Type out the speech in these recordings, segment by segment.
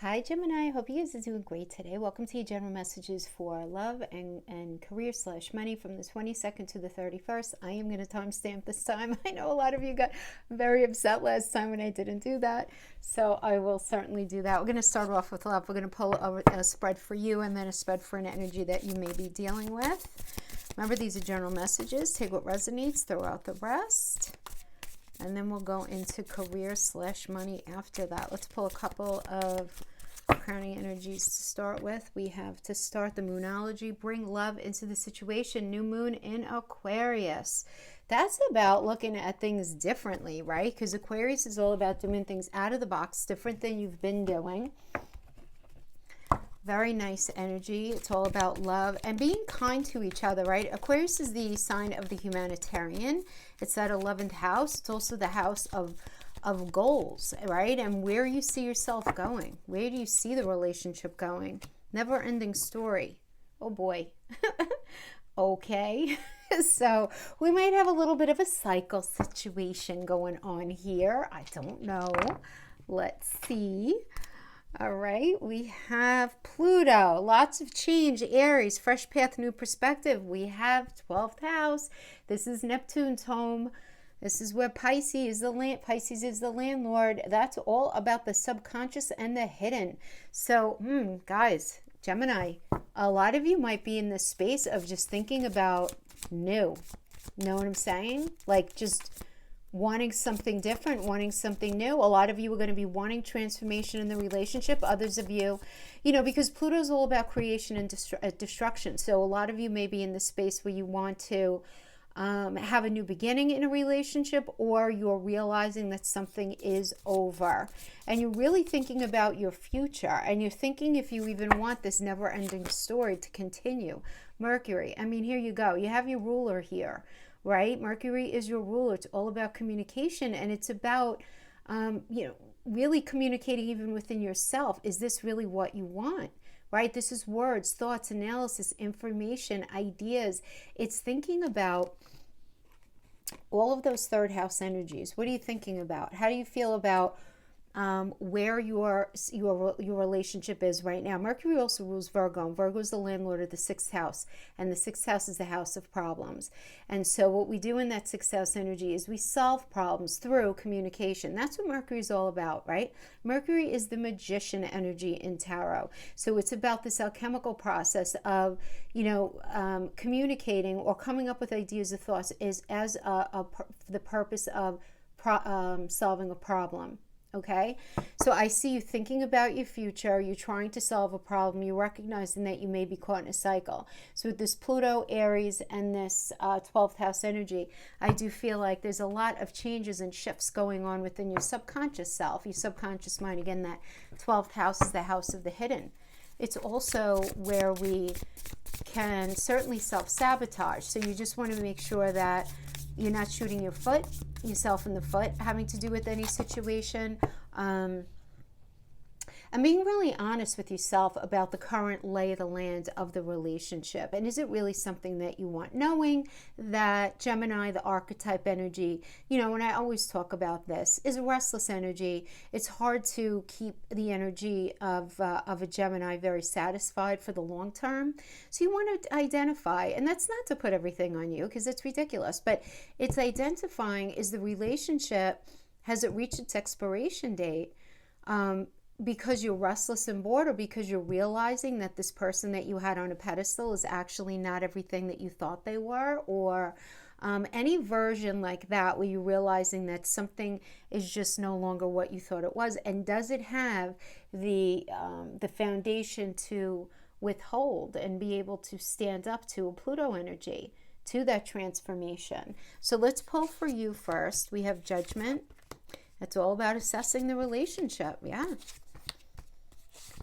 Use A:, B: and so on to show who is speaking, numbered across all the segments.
A: Hi Gemini, I hope you guys are doing great today. Welcome to your general messages for love and career / money from the 22nd to the 31st. I am going to timestamp this time. I know a lot of you got very upset last time when I didn't do that, so I will certainly do that. We're going to start off with love. We're going to pull a spread for you and then a spread for an energy that you may be dealing with. Remember, these are general messages. Take what resonates, throw out the rest. And then we'll go into career / money after that. Let's pull a couple of crowning energies to start with. We have to start the Moonology. Bring love into the situation. New moon in Aquarius. That's about looking at things differently, right? Because Aquarius is all about doing things out of the box, different than you've been doing. Very nice energy. It's all about love and being kind to each other, right? Aquarius is the sign of the humanitarian. It's that 11th house. It's also the house of goals, right? And where you see yourself going. Where do you see the relationship going? Never ending story. Oh boy. Okay. So we might have a little bit of a cycle situation going on here. I don't know. Let's see. All right, we have Pluto, lots of change, Aries, fresh path, new perspective. We have 12th house. This is Neptune's home. This is where Pisces is the landlord. That's all about the subconscious and the hidden. So, guys, Gemini, a lot of you might be in this space of just thinking about new. Know what I'm saying? Like just wanting something different, wanting something new. A lot of you are going to be wanting transformation in the relationship. Others of you, because Pluto is all about creation and destruction. So a lot of you may be in the space where you want to have a new beginning in a relationship, or you're realizing that something is over. And you're really thinking about your future. And you're thinking if you even want this never-ending story to continue. Mercury, I mean, here you go. You have your ruler here. Right? Mercury is your ruler. It's all about communication, and it's about, really communicating even within yourself. Is this really what you want? Right? This is words, thoughts, analysis, information, ideas. It's thinking about all of those third house energies. What are you thinking about? How do you feel about where your relationship is right now? Mercury also rules Virgo. Virgo is the landlord of the 6th house, and the 6th house is the house of problems. And so what we do in that 6th house energy is we solve problems through communication. That's what Mercury is all about, right? Mercury is the magician energy in tarot. So it's about this alchemical process of, communicating or coming up with ideas or thoughts is as the purpose of solving a problem. Okay, so I see you thinking about your future. You're trying to solve a problem. You're recognizing that you may be caught in a cycle. So with this Pluto, Aries, and this 12th house energy, I do feel like there's a lot of changes and shifts going on within your subconscious self, your subconscious mind. Again, that 12th house is the house of the hidden. It's also where we can certainly self-sabotage. So you just want to make sure that you're not shooting yourself in the foot, having to do with any situation. And being really honest with yourself about the current lay of the land of the relationship. And is it really something that you want? Knowing that Gemini, the archetype energy, and I always talk about this, is a restless energy. It's hard to keep the energy of a Gemini very satisfied for the long term. So you want to identify, and that's not to put everything on you because it's ridiculous, but it's identifying, is the relationship, has it reached its expiration date? Because you're restless and bored, or because you're realizing that this person that you had on a pedestal is actually not everything that you thought they were, or any version like that where you're realizing that something is just no longer what you thought it was. And does it have the foundation to withhold and be able to stand up to a Pluto energy, to that transformation? So let's pull for you first. We have Judgment. That's all about assessing the relationship. Yeah.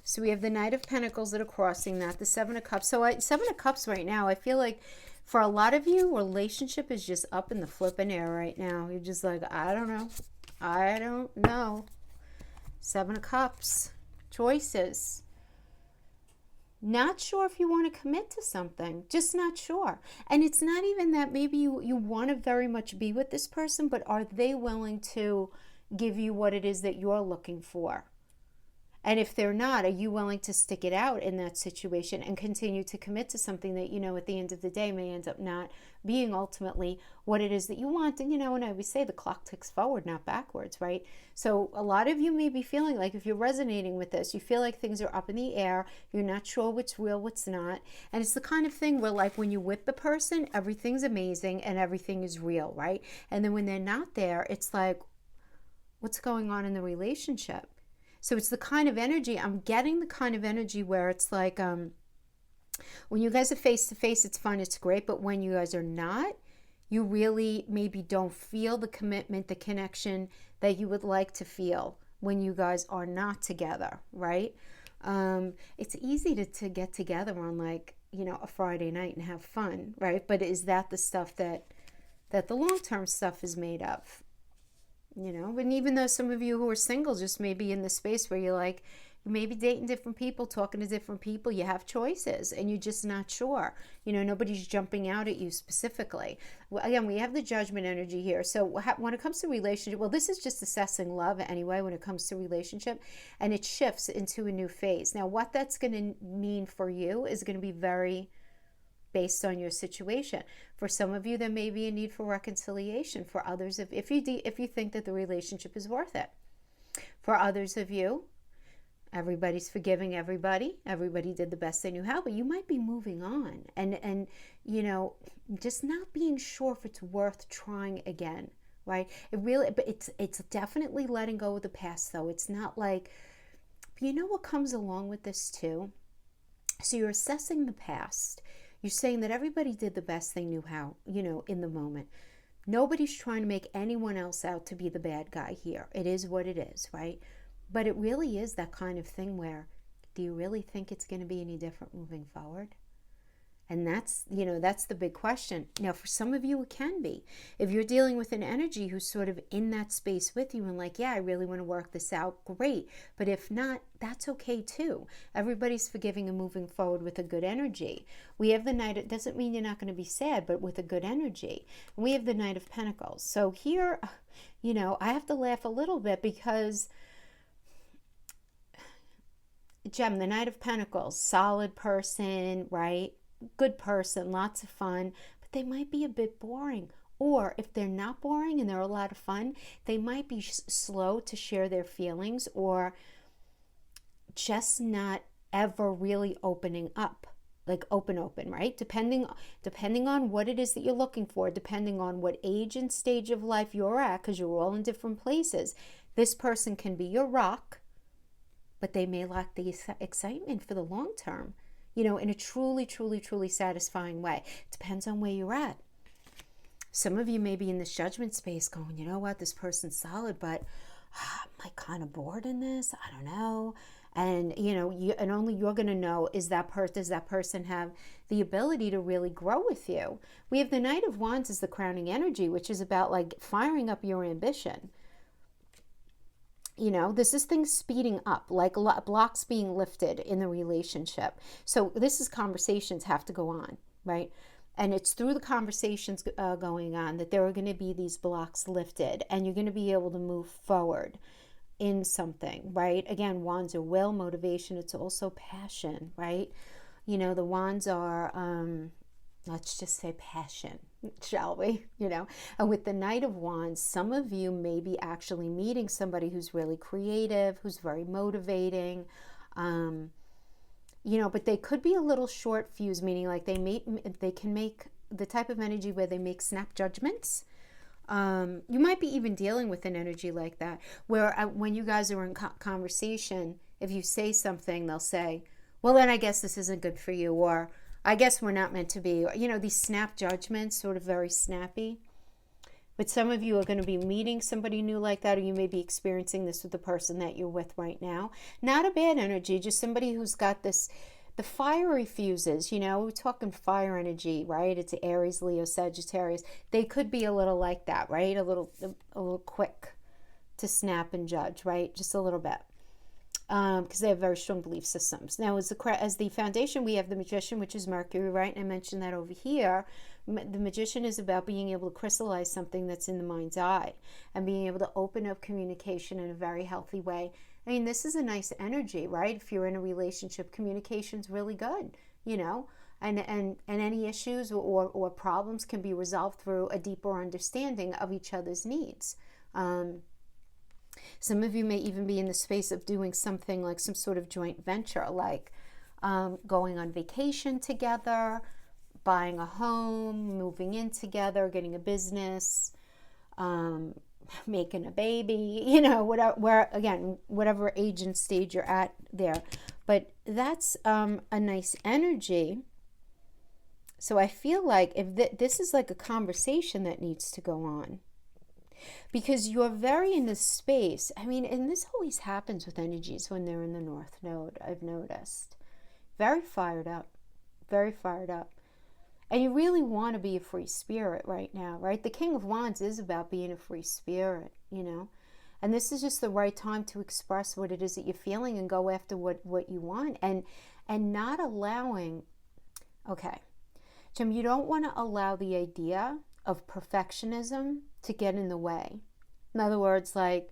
A: So we have the Knight of Pentacles that are crossing that, the 7 of Cups. So 7 of Cups right now, I feel like for a lot of you, relationship is just up in the flipping air right now. You're just like, I don't know. 7 of Cups, choices. Not sure if you want to commit to something, just not sure. And it's not even that maybe you want to very much be with this person, but are they willing to give you what it is that you're looking for? And if they're not, are you willing to stick it out in that situation and continue to commit to something that, at the end of the day may end up not being ultimately what it is that you want? And, and I always say the clock ticks forward, not backwards, right? So a lot of you may be feeling like, if you're resonating with this, you feel like things are up in the air. You're not sure what's real, what's not. And it's the kind of thing where, like, when you're with the person, everything's amazing and everything is real, right? And then when they're not there, it's like, what's going on in the relationship? So it's the kind of energy, I'm getting the kind of energy where it's like, when you guys are face to face, it's fun, it's great. But when you guys are not, you really maybe don't feel the commitment, the connection that you would like to feel when you guys are not together, right? It's easy to get together on, like, a Friday night and have fun, right? But is that the stuff that the long-term stuff is made of? And even though some of you who are single just may be in the space where you're like, you may be dating different people, talking to different people, you have choices and you're just not sure. Nobody's jumping out at you specifically. Well, again, we have the judgment energy here. So when it comes to relationship, well, this is just assessing love anyway when it comes to relationship, and it shifts into a new phase. Now, what that's going to mean for you is going to be very based on your situation. For some of you, there may be a need for reconciliation. For others, if you think that the relationship is worth it. For others of you, everybody's forgiving everybody. Everybody did the best they knew how, but you might be moving on and just not being sure if it's worth trying again, right? But it's definitely letting go of the past, though. It's not like, what comes along with this too? So you're assessing the past. You're saying that everybody did the best they knew how, in the moment. Nobody's trying to make anyone else out to be the bad guy here. It is what it is, right? But it really is that kind of thing where, do you really think it's going to be any different moving forward? And that's the big question. Now, for some of you, it can be. If you're dealing with an energy who's sort of in that space with you and like, yeah, I really want to work this out, great. But if not, that's okay too. Everybody's forgiving and moving forward with a good energy. We have the Knight. It doesn't mean you're not going to be sad, but with a good energy. And we have the Knight of Pentacles. So here, I have to laugh a little bit because Gem, the Knight of Pentacles, solid person, right? Good person, lots of fun, but they might be a bit boring. Or if they're not boring and they're a lot of fun, they might be slow to share their feelings or just not ever really opening up, like open, right? Depending on what it is that you're looking for, depending on what age and stage of life you're at, because you're all in different places, this person can be your rock, but they may lack the excitement for the long term, in a truly, truly, truly satisfying way. It depends on where you're at. Some of you may be in this judgment space going, you know what, this person's solid, but I'm like kind of bored in this. I don't know. And, and only you're going to know, does that person have the ability to really grow with you? We have the Knight of Wands as the crowning energy, which is about like firing up your ambition. This is things speeding up, like blocks being lifted in the relationship. So this is conversations have to go on, right? And it's through the conversations going on that there are going to be these blocks lifted and you're going to be able to move forward in something, right? Again, wands are will, motivation. It's also passion, right? The wands are, let's just say passion, shall we? And with the Knight of Wands, some of you may be actually meeting somebody who's really creative, who's very motivating, but they could be a little short fuse, meaning like they can make the type of energy where they make snap judgments. You might be even dealing with an energy like that, where when you guys are in conversation, if you say something, they'll say, well, then I guess this isn't good for you, or I guess we're not meant to be. These snap judgments, sort of very snappy. But some of you are going to be meeting somebody new like that, or you may be experiencing this with the person that you're with right now. Not a bad energy, just somebody who's got the fiery fuses, we're talking fire energy, right? It's Aries, Leo, Sagittarius. They could be a little like that, right? A little quick to snap and judge, right? Just a little bit. Because they have very strong belief systems. Now, as the foundation, we have the Magician, which is Mercury, right? And I mentioned that over here. The Magician is about being able to crystallize something that's in the mind's eye and being able to open up communication in a very healthy way I mean, this is a nice energy, right? If you're in a relationship, communication's really good, you know, and any issues or problems can be resolved through a deeper understanding of each other's needs. Some of you may even be in the space of doing something like some sort of joint venture, like going on vacation together, buying a home, moving in together, getting a business, making a baby, you know, whatever age and stage you're at there. But that's a nice energy. So I feel like if this is like a conversation that needs to go on, because you're very in this space. I mean, and this always happens with energies when they're in the North Node, I've noticed. Very fired up, very fired up. And you really want to be a free spirit right now, right? The King of Wands is about being a free spirit, you know. And this is just the right time to express what it is that you're feeling and go after what you want. And not allowing, okay, Jim, you don't want to allow the idea of perfectionism to get in the way. In other words, like,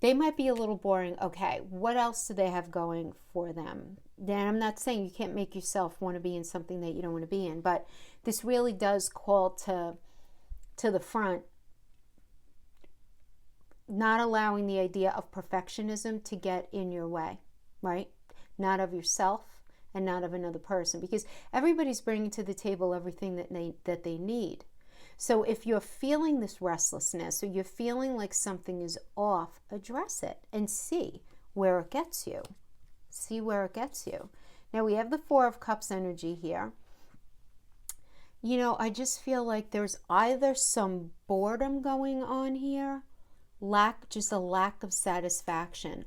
A: they might be a little boring. Okay, what else do they have going for them? Then I'm not saying you can't make yourself want to be in something that you don't want to be in, but this really does call to the front, not allowing the idea of perfectionism to get in your way, right? Not of yourself and not of another person, because everybody's bringing to the table everything that they need. So if you're feeling this restlessness or you're feeling like something is off, address it and see where it gets you. See where it gets you. Now we have the Four of Cups energy here. You know, I just feel like there's either some boredom going on here, just a lack of satisfaction.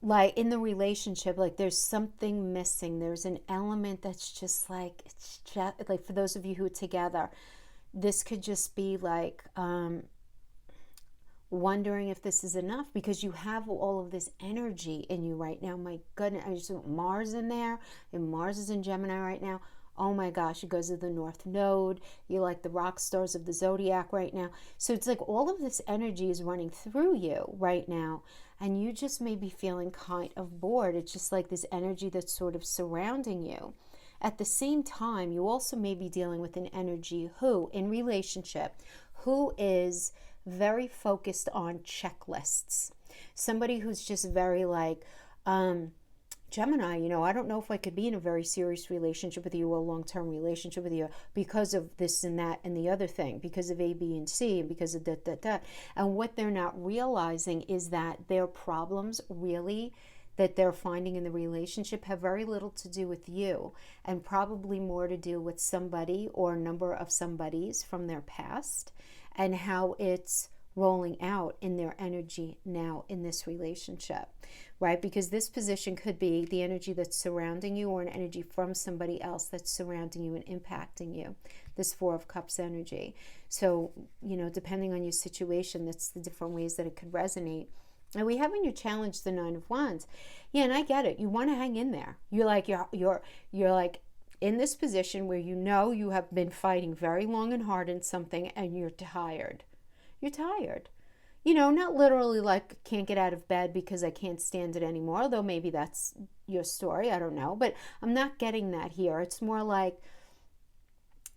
A: Like in the relationship, like there's something missing. There's an element that's just like, it's just like, for those of you who are together, this could just be like wondering if this is enough, because you have all of this energy in you right now. My goodness, I just want Mars in there, and Mars is in Gemini right now. Oh my gosh, it goes to the North Node. You're like the rock stars of the zodiac right now. So it's like all of this energy is running through you right now, and you just may be feeling kind of bored. It's just like this energy that's sort of surrounding you. At the same time, you also may be dealing with an energy in relationship, who is very focused on checklists. Somebody who's just very like, Gemini, you know, I don't know if I could be in a very serious relationship with you or a long-term relationship with you because of this and that and the other thing, because of A, B, and C, and because of that. And what they're not realizing is that their problems really that they're finding in the relationship have very little to do with you, and probably more to do with somebody or a number of somebodies from their past, and how it's rolling out in their energy now in this relationship, right? Because this position could be the energy that's surrounding you, or an energy from somebody else that's surrounding you and impacting you, this Four of Cups energy. So, you know, depending on your situation, that's the different ways that it could resonate. And we have in your challenge the Nine of Wands. Yeah, and I get it. You want to hang in there. You're like in this position where you know you have been fighting very long and hard in something, and you're tired. You're tired. You know, not literally like can't get out of bed because I can't stand it anymore, although maybe that's your story, I don't know. But I'm not getting that here. It's more like,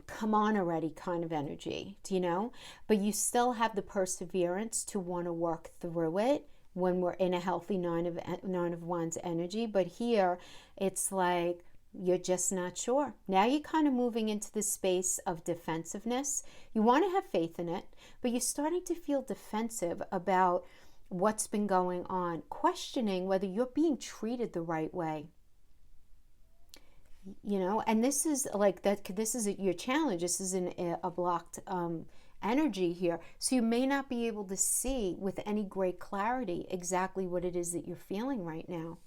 A: come on already kind of energy, do you know? But you still have the perseverance to want to work through it when we're in a healthy Nine of Wands energy. But here it's like you're just not sure. Now you're kind of moving into the space of defensiveness. You want to have faith in it, but you're starting to feel defensive about what's been going on, questioning whether you're being treated the right way. You know, and this is like that. This is your challenge. This is a blocked energy here. So you may not be able to see with any great clarity exactly what it is that you're feeling right now.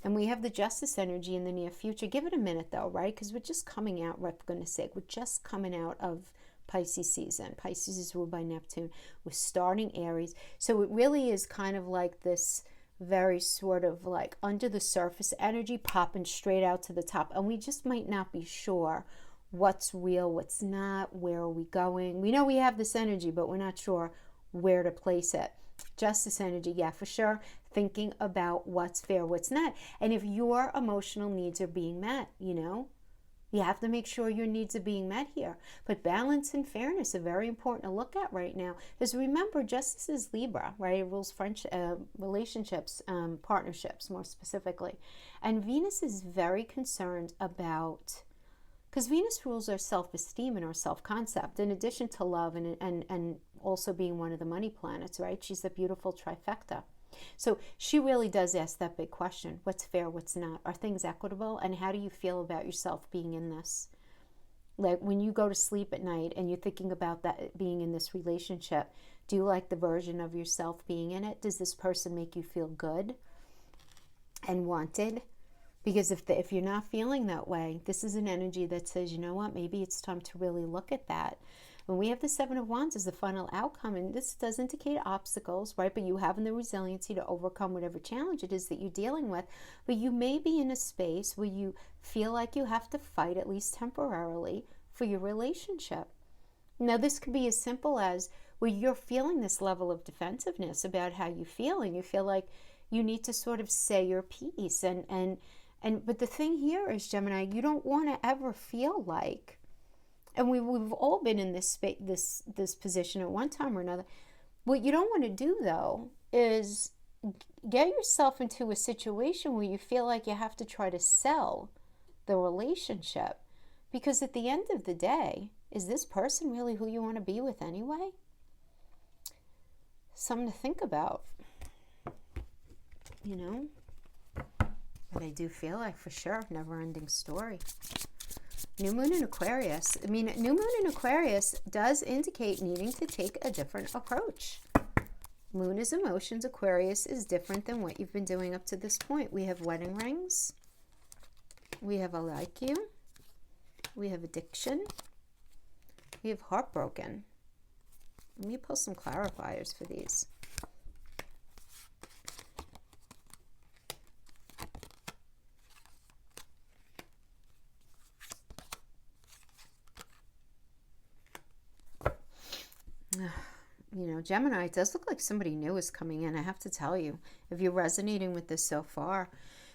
A: And we have the Justice energy in the near future. Give it a minute though, right? Because we're just coming out, for goodness sake, we're just coming out of Pisces season. Pisces is ruled by Neptune. We're starting Aries. So it really is kind of like this very sort of like under the surface energy popping straight out to the top. And we just might not be sure what's real, what's not, where are we going. We know we have this energy, but we're not sure where to place it. Justice energy, yeah, for sure. Thinking about what's fair, what's not. And if your emotional needs are being met, you have to make sure your needs are being met here. But balance and fairness are very important to look at right now. Because remember, justice is Libra, right? It rules relationships, partnerships more specifically. And Venus is very concerned about, because Venus rules our self-esteem and our self-concept, in addition to love and also being one of the money planets, right? She's the beautiful trifecta. So she really does ask that big question. What's fair, what's not? Are things equitable? And how do you feel about yourself being in this? Like when you go to sleep at night and you're thinking about that being in this relationship, do you like the version of yourself being in it? Does this person make you feel good and wanted? Because if you're not feeling that way, this is an energy that says, you know what, maybe it's time to really look at that. When we have the Seven of Wands as the final outcome, and this does indicate obstacles, right? But you have the resiliency to overcome whatever challenge it is that you're dealing with. But you may be in a space where you feel like you have to fight, at least temporarily, for your relationship. Now, this could be as simple as where you're feeling this level of defensiveness about how you feel, and you feel like you need to sort of say your piece. But the thing here is, Gemini, you don't want to ever feel like, and we've all been in this position at one time or another. What you don't want to do, though, is get yourself into a situation where you feel like you have to try to sell the relationship. Because at the end of the day, is this person really who you want to be with anyway? Something to think about, But I do feel like, for sure, never-ending story. New Moon in Aquarius. New Moon in Aquarius does indicate needing to take a different approach. Moon is emotions. Aquarius is different than what you've been doing up to this point. We have wedding rings. We have I like you. We have addiction. We have heartbroken. Let me pull some clarifiers for these. Gemini, it does look like somebody new is coming in. I have to tell you, if you're resonating with this so far,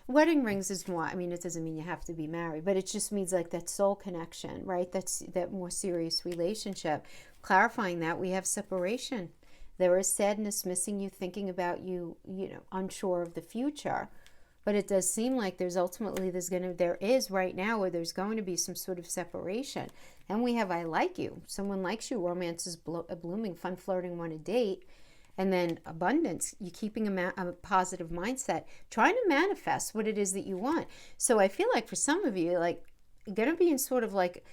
A: wedding rings is more, it doesn't mean you have to be married, but it just means like that soul connection, right? That's that more serious relationship. Clarifying that, we have separation. There is sadness, missing you, thinking about you, unsure of the future. But it does seem like there is right now where there's going to be some sort of separation. And we have I like you. Someone likes you. Romance is blooming, fun flirting, want to date. And then abundance, you're keeping a positive mindset, trying to manifest what it is that you want. So I feel like for some of you, you're going to be in sort of like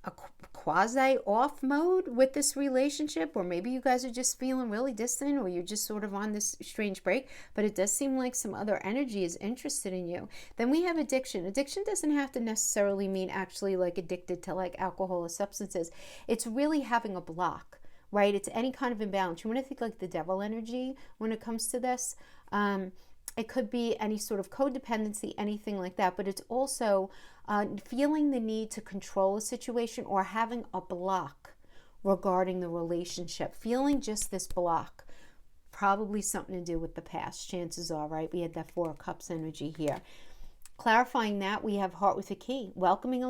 A: a quasi-off mode with this relationship, or maybe you guys are just feeling really distant, or you're just sort of on this strange break, but it does seem like some other energy is interested in you. Then we have addiction. Addiction doesn't have to necessarily mean actually like addicted to like alcohol or substances. It's really having a block, right? It's any kind of imbalance. You want to think like the devil energy when it comes to this. It could be any sort of codependency, anything like that, but it's also feeling the need to control a situation or having a block regarding the relationship. Feeling just this block. Probably something to do with the past, chances are, right? We had that Four of Cups energy here. Clarifying that, we have heart with a key. Welcoming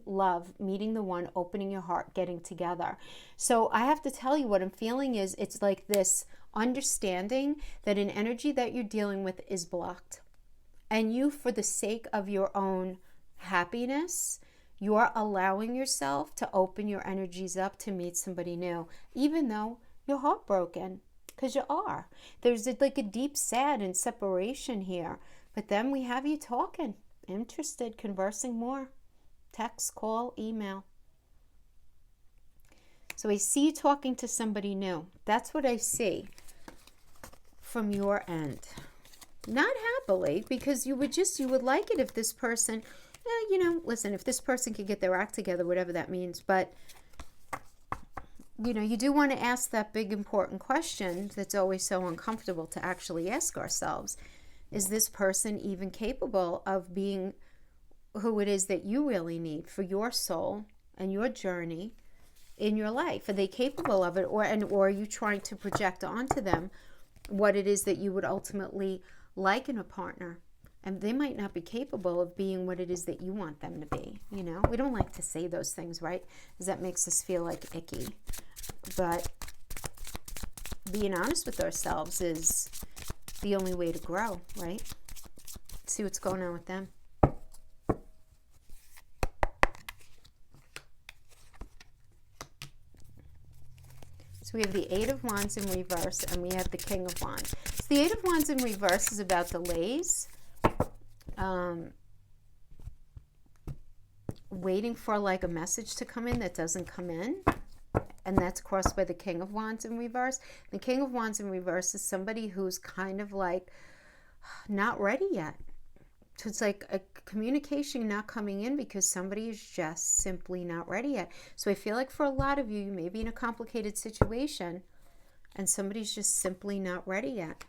A: love, meeting the one, opening your heart, getting together. So I have to tell you what I'm feeling is it's like this understanding that an energy that you're dealing with is blocked. And you, for the sake of your own happiness, you're allowing yourself to open your energies up to meet somebody new, even though you're heartbroken, because you are. There's like a deep sad and separation here. But then we have you talking, interested, conversing more. Text, call, email. So I see you talking to somebody new. That's what I see from your end. Not happily, because you would like it if this person, listen, if this person could get their act together, whatever that means. But, you do want to ask that big important question that's always so uncomfortable to actually ask ourselves. Is this person even capable of being who it is that you really need for your soul and your journey in your life? Are they capable of it? Or are you trying to project onto them what it is that you would ultimately like in a partner? And they might not be capable of being what it is that you want them to be. You know, we don't like to say those things, right? Because that makes us feel like icky. But being honest with ourselves is the only way to grow, right? See what's going on with them. So we have the Eight of Wands in reverse, and we have the King of Wands. So the Eight of Wands in reverse is about delays, waiting for like a message to come in that doesn't come in, and that's crossed by the King of Wands in reverse. The King of Wands in reverse is somebody who's kind of like not ready yet. So it's like a communication not coming in because somebody is just simply not ready yet. So I feel like for a lot of you, you may be in a complicated situation and somebody's just simply not ready yet.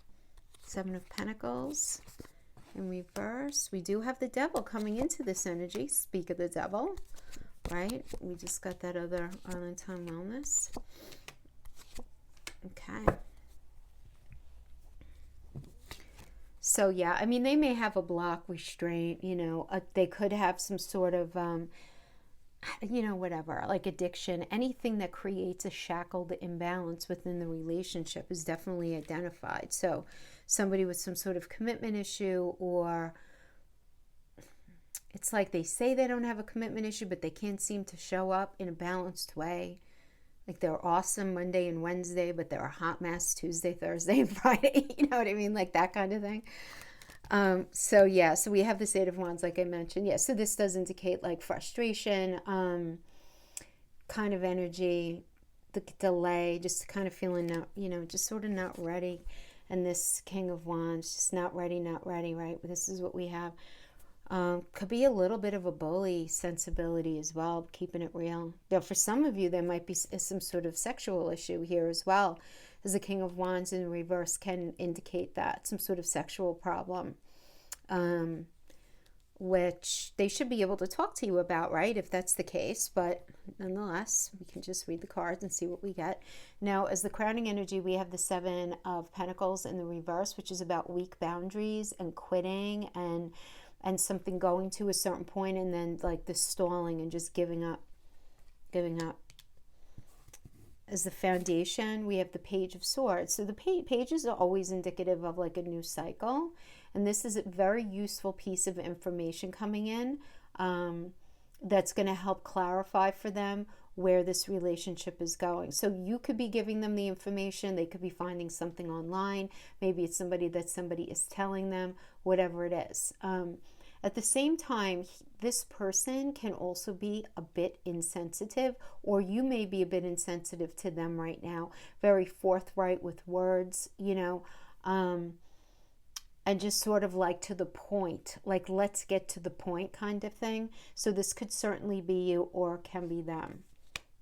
A: Seven of Pentacles in reverse. We do have the Devil coming into this energy. Speak of the Devil, right? We just got that other Island Time Wellness. Okay. So yeah, I mean, they may have a block, restraint, you know, they could have some sort of, you know, whatever, like addiction. Anything that creates a shackled imbalance within the relationship is definitely identified. So somebody with some sort of commitment issue, or it's like they say they don't have a commitment issue, but they can't seem to show up in a balanced way. Like they're awesome Monday and Wednesday, but they're a hot mess Tuesday, Thursday, and Friday. You know what I mean? Like that kind of thing. So yeah, so we have this Eight of Wands, like I mentioned. Yeah, so this does indicate like frustration, kind of energy, the delay, just kind of feeling not, you know, just sort of not ready. And this King of Wands, just not ready, right? This is what we have. Could be a little bit of a bully sensibility as well, keeping it real. Now, for some of you, there might be some sort of sexual issue here as well, as the King of Wands in reverse can indicate that, some sort of sexual problem, which they should be able to talk to you about, right, if that's the case. But nonetheless, we can just read the cards and see what we get. Now, as the crowning energy, we have the Seven of Pentacles in the reverse, which is about weak boundaries and quitting and something going to a certain point, and then like the stalling and just giving up. As the foundation, we have the Page of Swords. So the pages are always indicative of like a new cycle, and this is a very useful piece of information coming in that's going to help clarify for them where this relationship is going. So you could be giving them the information, they could be finding something online, maybe it's somebody is telling them, whatever it is. At the same time, this person can also be a bit insensitive, or you may be a bit insensitive to them right now, very forthright with words, you know, and just sort of like to the point, like let's get to the point kind of thing. So this could certainly be you or can be them.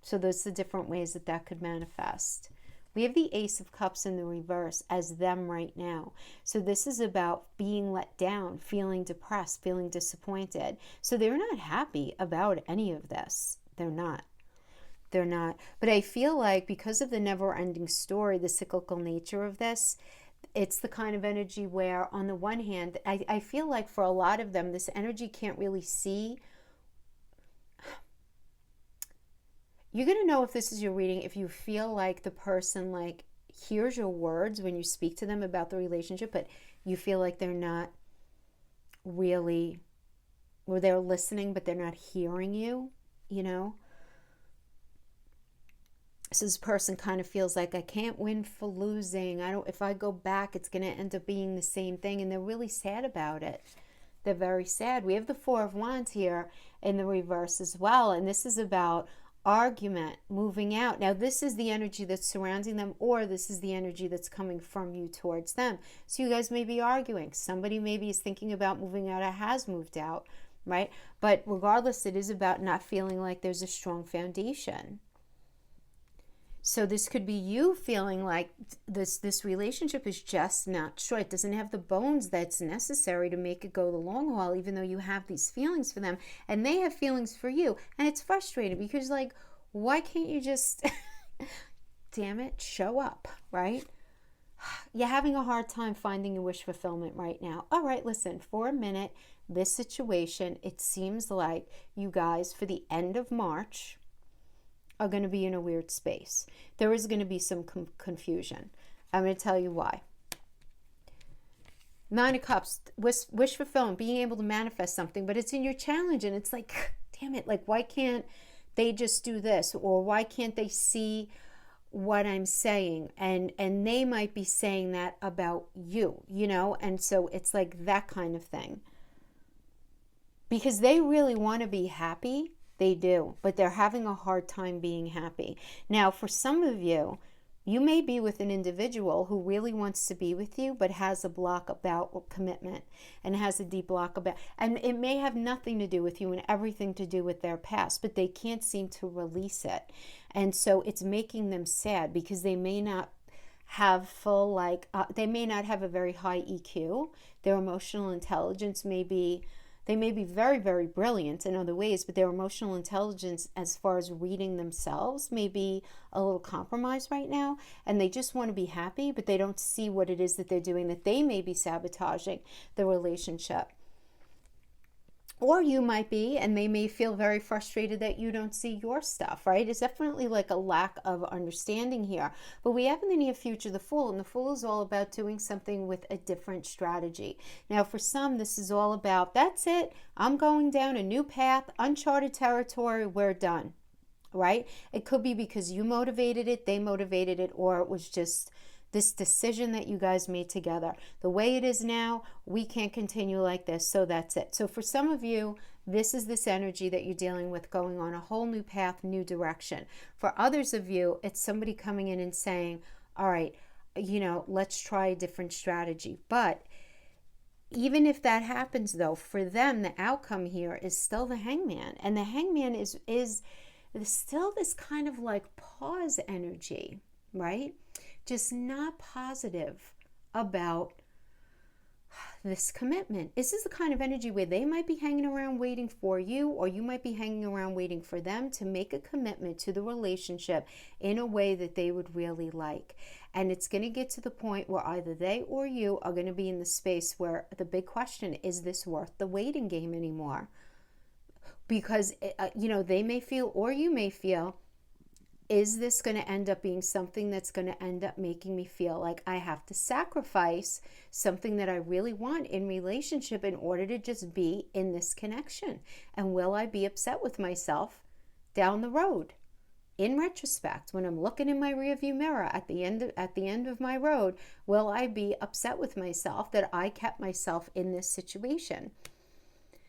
A: So those are the different ways that that could manifest. We have the Ace of Cups in the reverse as them right now. So this is about being let down, feeling depressed, feeling disappointed. So they're not happy about any of this. They're not. But I feel like because of the never-ending story, the cyclical nature of this, it's the kind of energy where on the one hand, I feel like for a lot of them, this energy can't really see. You're going to know if this is your reading if you feel like the person like hears your words when you speak to them about the relationship, but you feel like they're not really, or they're listening, but they're not hearing you, you know? So this person kind of feels like I can't win for losing. If I go back, it's going to end up being the same thing. And they're really sad about it. They're very sad. We have the Four of Wands here in the reverse as well. And this is about argument, moving out. Now, this is the energy that's surrounding them, or this is the energy that's coming from you towards them. So you guys may be arguing. Somebody maybe is thinking about moving out or has moved out, right? But regardless, it is about not feeling like there's a strong foundation. So this could be you feeling like this relationship is just not sure. It doesn't have the bones that's necessary to make it go the long haul, even though you have these feelings for them and they have feelings for you. And it's frustrating because like, why can't you just, damn it, show up, right? You're having a hard time finding your wish fulfillment right now. All right, listen, for a minute, this situation, it seems like you guys, for the end of March, are going to be in a weird space. There is going to be some confusion. I'm going to tell you why. Nine of Cups, wish fulfillment, being able to manifest something, but it's in your challenge, and it's like, damn it, like, why can't they just do this? Or why can't they see what I'm saying? And they might be saying that about you, you know? And so it's like that kind of thing. Because they really want to be happy, they do, but they're having a hard time being happy. Now, for some of you, you may be with an individual who really wants to be with you, but has a block about commitment and has a deep block about, and it may have nothing to do with you and everything to do with their past, but they can't seem to release it. And so it's making them sad because they may not have full, they may not have a very high EQ. Their emotional intelligence may be, they may be very, very brilliant in other ways, but their emotional intelligence as far as reading themselves may be a little compromised right now, and they just want to be happy, but they don't see what it is that they're doing, that they may be sabotaging the relationship. Or you might be, and they may feel very frustrated that you don't see your stuff, right? It's definitely like a lack of understanding here. But we have in the near future the Fool, and the Fool is all about doing something with a different strategy. Now, for some, this is all about, that's it, I'm going down a new path, uncharted territory, we're done, right? It could be because you motivated it, they motivated it, or it was just this decision that you guys made together. The way it is now, we can't continue like this, so that's it. So for some of you, this is this energy that you're dealing with, going on a whole new path, new direction. For others of you, it's somebody coming in and saying, all right, you know, let's try a different strategy. But even if that happens, though, for them, the outcome here is still the Hangman. And the Hangman is still this kind of like pause energy, right? Just not positive about this commitment. This is the kind of energy where they might be hanging around waiting for you, or you might be hanging around waiting for them to make a commitment to the relationship in a way that they would really like. And it's going to get to the point where either they or you are going to be in the space where the big question, is this worth the waiting game anymore? Because, you know, they may feel, or you may feel, is this going to end up being something that's going to end up making me feel like I have to sacrifice something that I really want in relationship in order to just be in this connection? And will I be upset with myself down the road? In retrospect, when I'm looking in my rearview mirror at the end of my road, will I be upset with myself that I kept myself in this situation?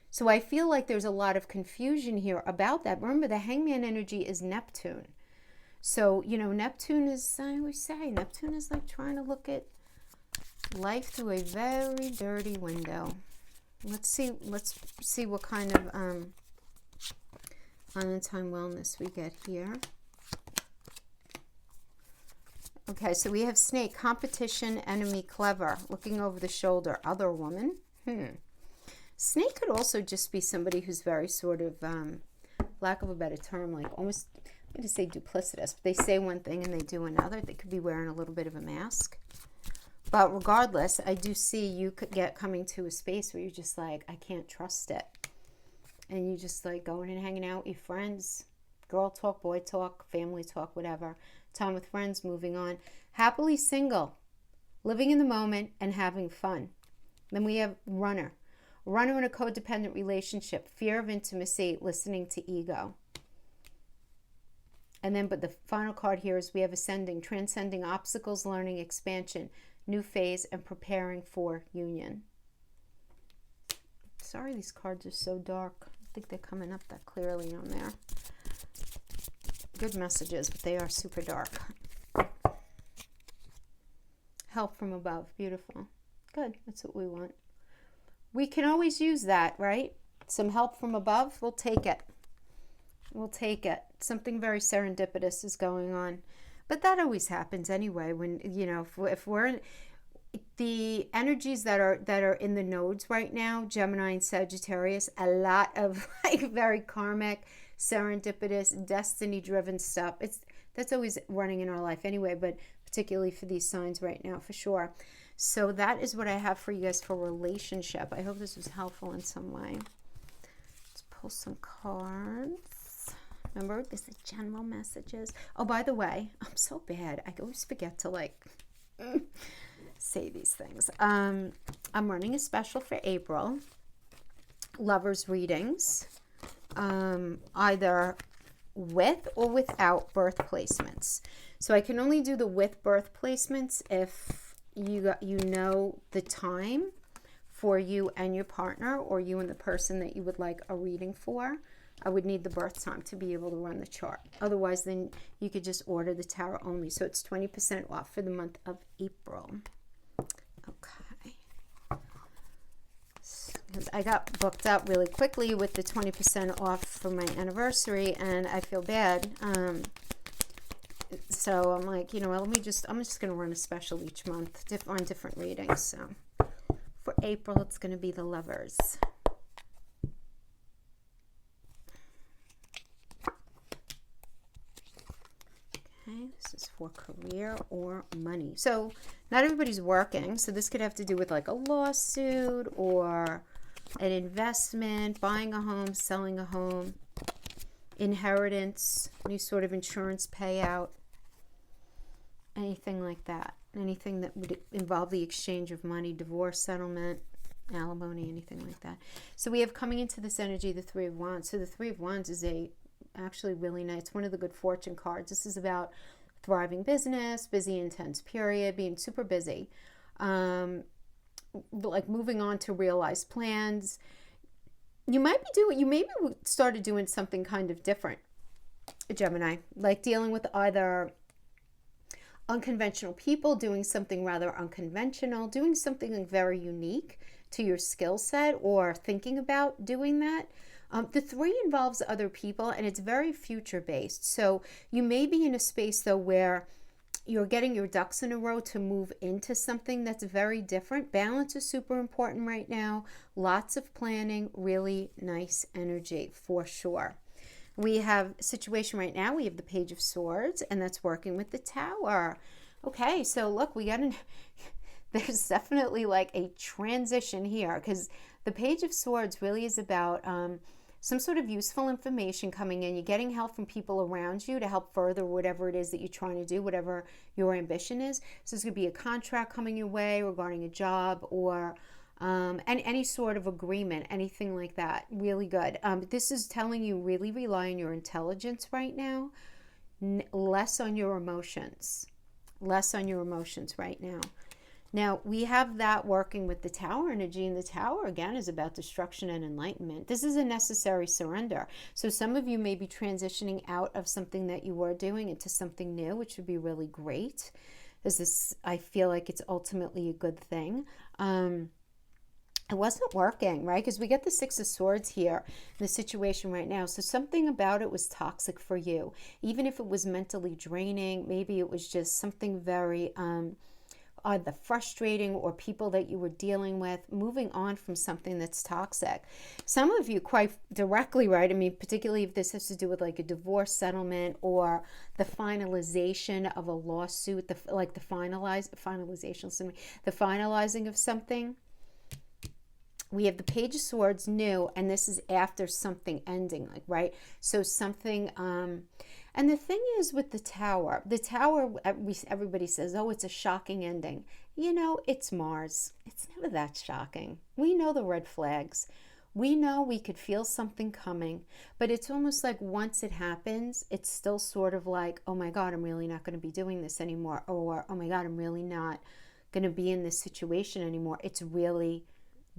A: So I feel like there's a lot of confusion here about that. Remember, the Hangman energy is Neptune. So, you know, Neptune is, I always say, Neptune is like trying to look at life through a very dirty window. Let's see what kind of on-time wellness we get here. Okay, so we have Snake, competition, enemy, clever, looking over the shoulder, other woman. Snake could also just be somebody who's very sort of, lack of a better term, like almost, I'm going to say duplicitous, but they say one thing and they do another. They could be wearing a little bit of a mask. But regardless, I do see you could get coming to a space where you're just like, I can't trust it. And you just like going and hanging out with your friends. Girl talk, boy talk, family talk, whatever. Time with friends, moving on. Happily single, living in the moment and having fun. Then we have runner. Runner in a codependent relationship. Fear of intimacy, listening to ego. And then, but the final card here is we have ascending, transcending obstacles, learning, expansion, new phase, and preparing for union. Sorry, these cards are so dark. I think they're coming up that clearly on there. Good messages, but they are super dark. Help from above. Beautiful. Good. That's what we want. We can always use that, right? Some help from above. We'll take it. We'll take it. Something very serendipitous is going on. But that always happens anyway when, you know, if we're in the energies that are in the nodes right now, Gemini and Sagittarius, a lot of like very karmic, serendipitous, destiny-driven stuff. That's always running in our life anyway, but particularly for these signs right now, for sure. So that is what I have for you guys for relationship. I hope this was helpful in some way. Let's pull some cards. Remember, this is general messages. Oh, by the way, I'm so bad. I always forget to like say these things. I'm running a special for April. Lovers readings, either with or without birth placements. So I can only do the with birth placements if you know the time for you and your partner, or you and the person that you would like a reading for. I would need the birth time to be able to run the chart. Otherwise, then you could just order the tarot only. So it's 20% off for the month of April. Okay. Because I got booked up really quickly with the 20% off for my anniversary, and I feel bad. So I'm like, you know what, I'm just going to run a special each month on different readings. So for April, it's going to be the Lovers. Okay, this is for career or money. So not everybody's working, so this could have to do with like a lawsuit or an investment, buying a home, selling a home, inheritance, any sort of insurance payout, anything like that. Anything that would involve the exchange of money, divorce settlement, alimony, anything like that. So we have coming into this energy the Three of Wands. So the Three of Wands is actually really nice. It's one of the good fortune cards. This is about thriving business, busy, intense period, being super busy. Like moving on to realized plans. You maybe started doing something kind of different, Gemini, like dealing with either unconventional people, doing something rather unconventional, doing something very unique to your skill set, or thinking about doing that. The Three involves other people, and it's very future based. So you may be in a space though where you're getting your ducks in a row to move into something that's very different. Balance is super important right now. Lots of planning, really nice energy for sure. We have a situation right now. We have the Page of Swords, and that's working with the Tower. Okay, so look, there's definitely like a transition here, because the Page of Swords really is about some sort of useful information coming in. You're getting help from people around you to help further whatever it is that you're trying to do, whatever your ambition is. So there's going to be a contract coming your way regarding a job, or and any sort of agreement, anything like that. Really good. This is telling you really rely on your intelligence right now, less on your emotions. Less on your emotions right now. Now, we have that working with the Tower energy, and the Tower, again, is about destruction and enlightenment. This is a necessary surrender. So some of you may be transitioning out of something that you were doing into something new, which would be really great. I feel like it's ultimately a good thing. It wasn't working, right? Because we get the Six of Swords here in the situation right now. So something about it was toxic for you. Even if it was mentally draining, maybe it was just something very either frustrating, or people that you were dealing with, moving on from something that's toxic. Some of you quite directly, right? I mean, particularly if this has to do with like a divorce settlement or the finalization of a lawsuit, the finalizing of something. We have the Page of Swords, new, and this is after something ending, like, right? So something, and the thing is with the Tower, everybody says, oh, it's a shocking ending. You know, it's Mars. It's never that shocking. We know the red flags. We know we could feel something coming, but it's almost like once it happens, it's still sort of like, oh my God, I'm really not going to be doing this anymore. Or, oh my God, I'm really not going to be in this situation anymore. It's really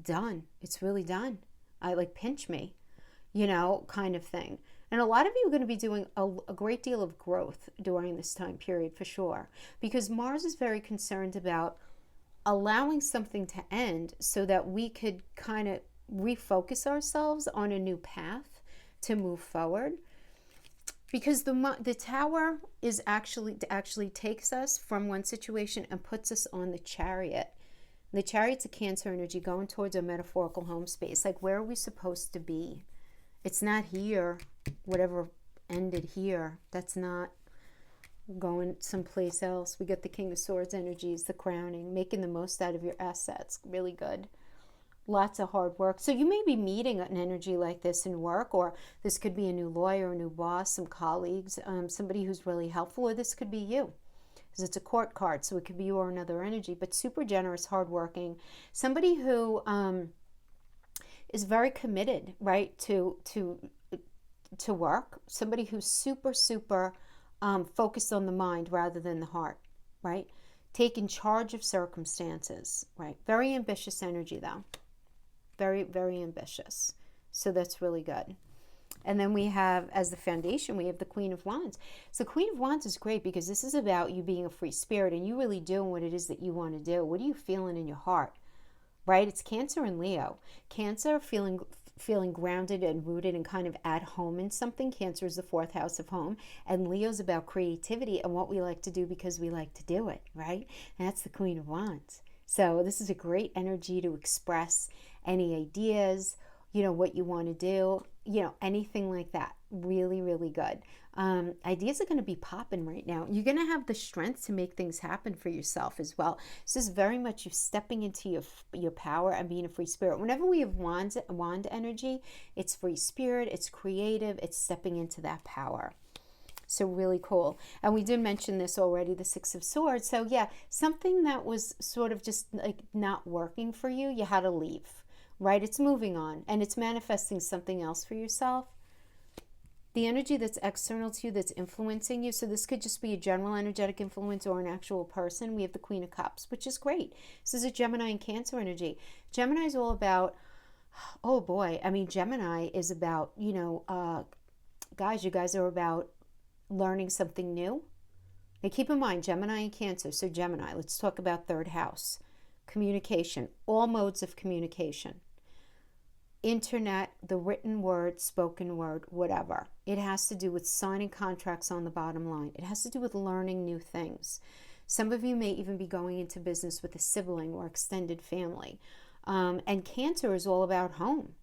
A: done. It's really done. Pinch me, kind of thing. And a lot of you are going to be doing a great deal of growth during this time period for sure, because Mars is very concerned about allowing something to end so that we could kind of refocus ourselves on a new path to move forward. Because the Tower is actually takes us from one situation and puts us on the Chariot. The Chariot's a Cancer energy going towards a metaphorical home space. Like, where are we supposed to be? It's not here. whatever ended here, that's not going someplace else. We get the King of Swords energies, the crowning, making the most out of your assets. Really good. Lots of hard work. So you may be meeting an energy like this in work, or this could be a new lawyer, a new boss, some colleagues, somebody who's really helpful, or this could be you. Because it's a court card, so it could be you or another energy, but super generous, hardworking. Somebody who is very committed, right, to work. Somebody who's super, super focused on the mind rather than the heart, right? Taking charge of circumstances, right? Very ambitious energy, though. Very, very ambitious. So that's really good. And then we have, as the foundation, we have the Queen of Wands. So Queen of Wands is great because this is about you being a free spirit and you really doing what it is that you want to do. What are you feeling in your heart, right? It's Cancer and Leo. Cancer, feeling grounded and rooted and kind of at home in something. Cancer is the 4th house of home. And Leo's about creativity and what we like to do because we like to do it, right? And that's the Queen of Wands. So this is a great energy to express any ideas, you know, what you want to do, you know, anything like that. Really, really good. Ideas are going to be popping right now. You're going to have the strength to make things happen for yourself as well. This is very much you stepping into your power and being a free spirit. Whenever we have wand energy, it's free spirit, it's creative, it's stepping into that power. So really cool. And we did mention this already, the 6 of Swords. So yeah, something that was sort of just like not working for you, you had to leave, right? It's moving on and it's manifesting something else for yourself. The energy that's external to you, that's influencing you. So this could just be a general energetic influence or an actual person. We have the Queen of Cups, which is great. This is a Gemini and Cancer energy. Gemini is all about, oh boy, I mean, Gemini is about, you know, guys, you guys are about learning something new. Now keep in mind, Gemini and Cancer. So Gemini, let's talk about 3rd house. Communication, all modes of communication. Internet, the written word, spoken word, whatever. It has to do with signing contracts on the bottom line. It has to do with learning new things. Some of you may even be going into business with a sibling or extended family. And Cancer is all about home,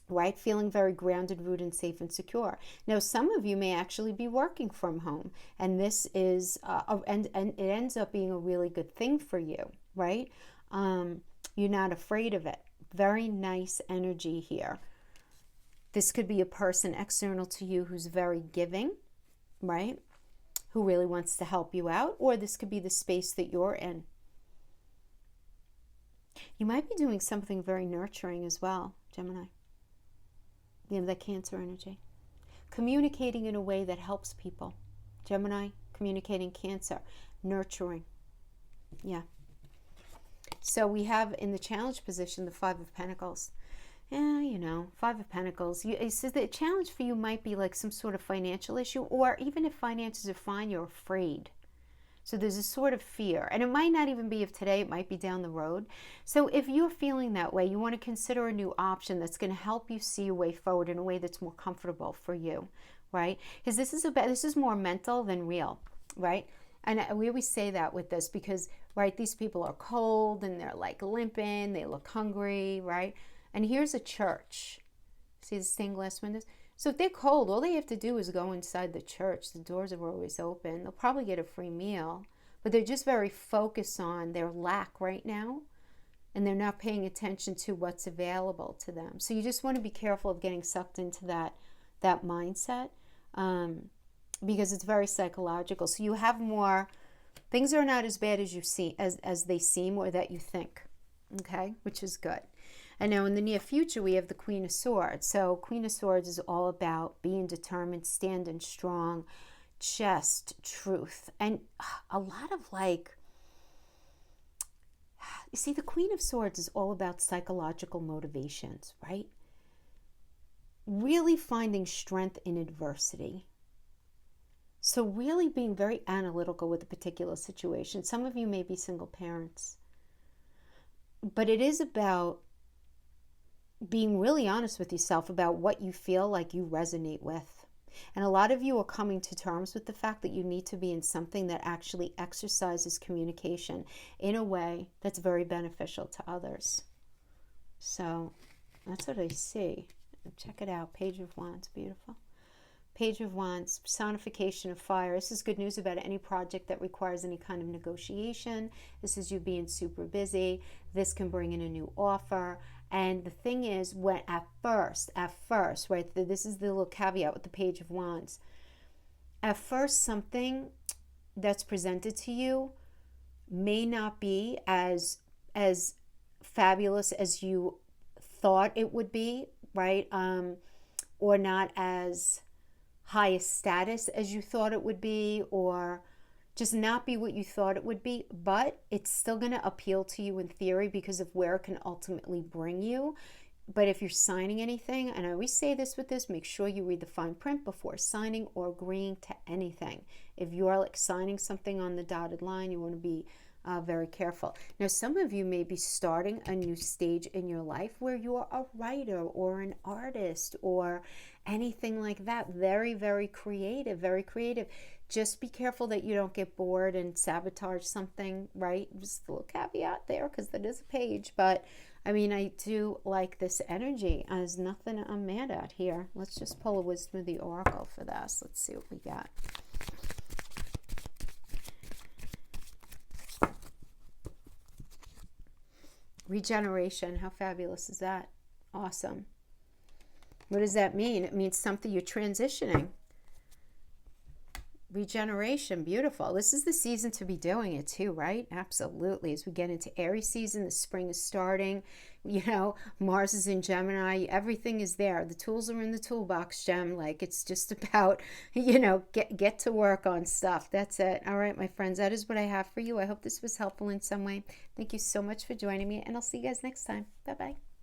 A: right? Feeling very grounded, rooted, safe, and secure. Now, some of you may actually be working from home, and this is, and it ends up being a really good thing for you, right? You're not afraid of it. Very nice energy here. This could be a person external to you who's very giving, right? Who really wants to help you out, or this could be the space that you're in. You might be doing something very nurturing as well, Gemini. You know, that Cancer energy. Communicating in a way that helps people. Gemini, communicating, Cancer, nurturing. Yeah. So we have in the challenge position the 5 of Pentacles. Yeah, you know, 5 of Pentacles. It says the challenge for you might be like some sort of financial issue, or even if finances are fine, you're afraid. So there's a sort of fear, and it might not even be of today, it might be down the road. So if you're feeling that way, you want to consider a new option that's going to help you see a way forward in a way that's more comfortable for you, right? Because this is more mental than real, right? And we always say that with this because, right, these people are cold and they're like limping, they look hungry, right? And here's a church. See the stained glass windows? So if they're cold, all they have to do is go inside the church. The doors are always open. They'll probably get a free meal, but they're just very focused on their lack right now, and they're not paying attention to what's available to them. So you just want to be careful of getting sucked into that mindset. Because it's very psychological. So you have more, things are not as bad as you see, as they seem or that you think, okay, which is good. And now in the near future, we have the Queen of Swords. So Queen of Swords is all about being determined, standing strong, just truth. And a lot of like, you see, the Queen of Swords is all about psychological motivations, right? Really finding strength in adversity. So really being very analytical with a particular situation. Some of you may be single parents. But it is about being really honest with yourself about what you feel like you resonate with. And a lot of you are coming to terms with the fact that you need to be in something that actually exercises communication in a way that's very beneficial to others. So that's what I see. Check it out. Page of Wands. Beautiful. Page of Wands, personification of fire. This is good news about any project that requires any kind of negotiation. This is you being super busy. This can bring in a new offer. And the thing is, when at first, right, this is the little caveat with the Page of Wands. At first, something that's presented to you may not be as fabulous as you thought it would be, right? Or not as highest status as you thought it would be, or just not be what you thought it would be, but it's still going to appeal to you in theory because of where it can ultimately bring you. But if you're signing anything, and I always say this with this, make sure you read the fine print before signing or agreeing to anything. If you are like signing something on the dotted line, you want to be very careful. Now, some of you may be starting a new stage in your life where you are a writer or an artist or anything like that. Very, very creative, very creative. Just be careful that you don't get bored and sabotage something, right? Just a little caveat there because that is a page. But I mean, I do like this energy. There's nothing I'm mad at here. Let's just pull a Wisdom of the Oracle for this. Let's see what we got. Regeneration. How fabulous is that? Awesome. What does that mean? It means something you're transitioning. Regeneration. Beautiful. This is the season to be doing it too, right? Absolutely. As we get into Aries season, the spring is starting. You know, Mars is in Gemini. Everything is there. The tools are in the toolbox, Gem. Like, it's just about, you know, get to work on stuff. That's it. All right, my friends, that is what I have for you. I hope this was helpful in some way. Thank you so much for joining me, and I'll see you guys next time. Bye-bye.